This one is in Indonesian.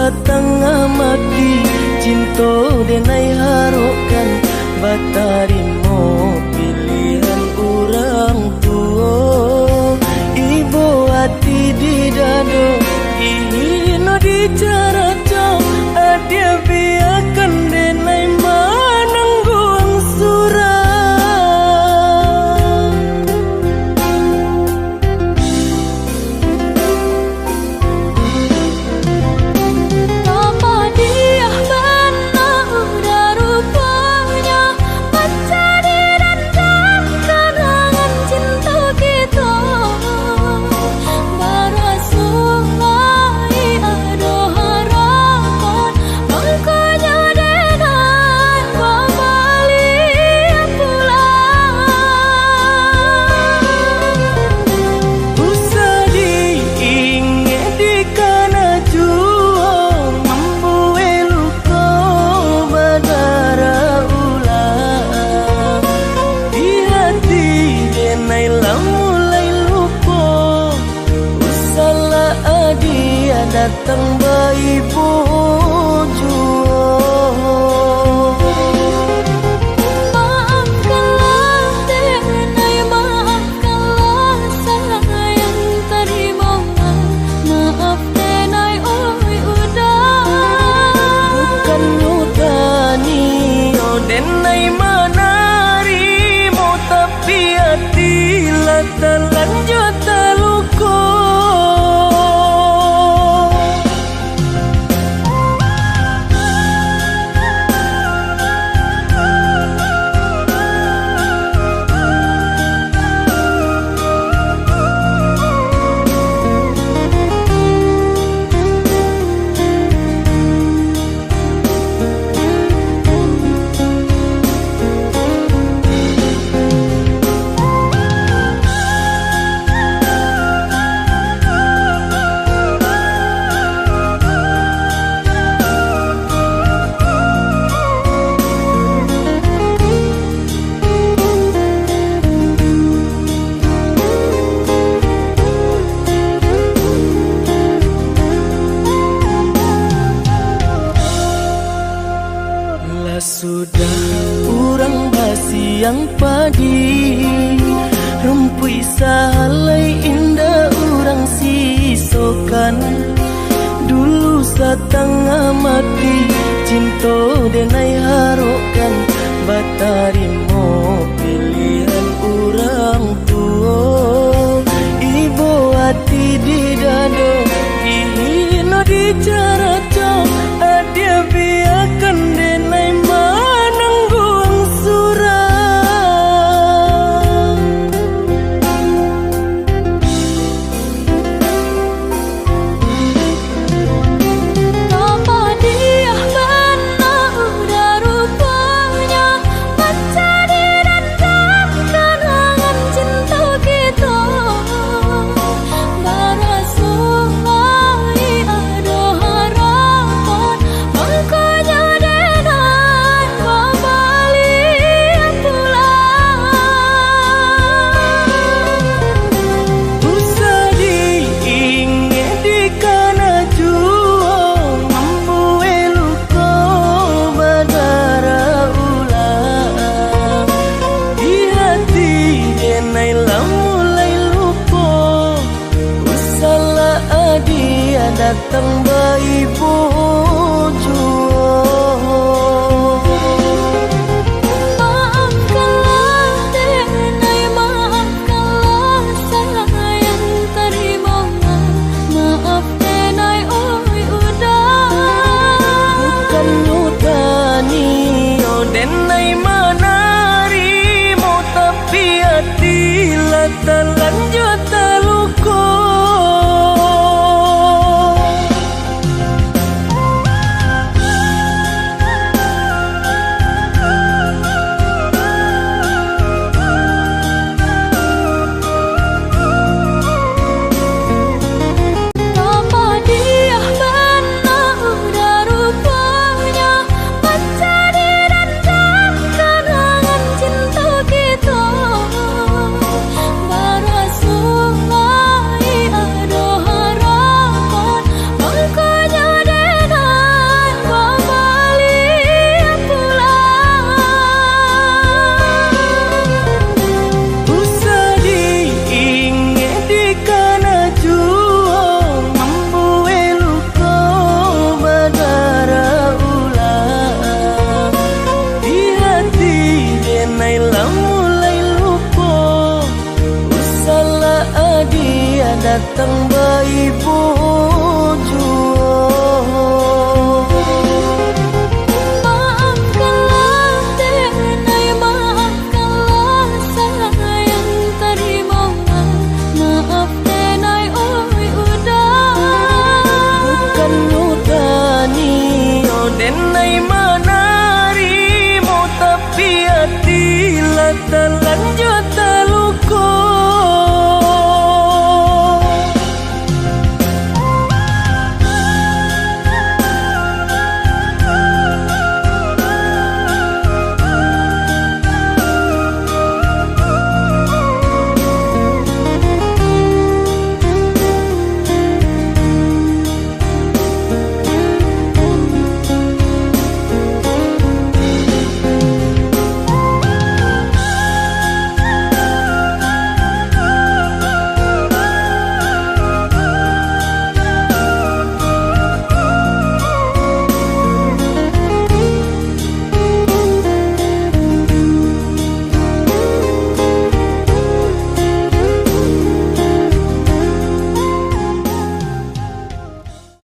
setengah mati cinta denai harokan batarimo pilihan orang tua ibu hati di dado ino di cara jauh adia biarkan denai manangguang surah datang bayi bojo maafkanlah denai maafkanlah sayang terima maaf denai oi udah bukan nyutani oh denai manarimo tapi hati lata lanjut taluko sudah urang basiang padi rumpui salai indah urang sisokan dulu setengah mati cinta denai harokan batarimo pilihan urang tua ibu hati di dado ino di cara jauh adia biarkan denai manangguang surah apa dia benar udah rupanya mencari dan kenangan cinta kita barasulai ada harapan makanya denai kembali pulang usah diingat di kana jua membuai luka badara ulang di hati denai mulai lupa usahlah adia datang bayi bojo maafkanlah denai maafkanlah sayang terima maaf denai oi udah bukan nyutani oh denai manarimo tapi hati lata lanjut taluko datang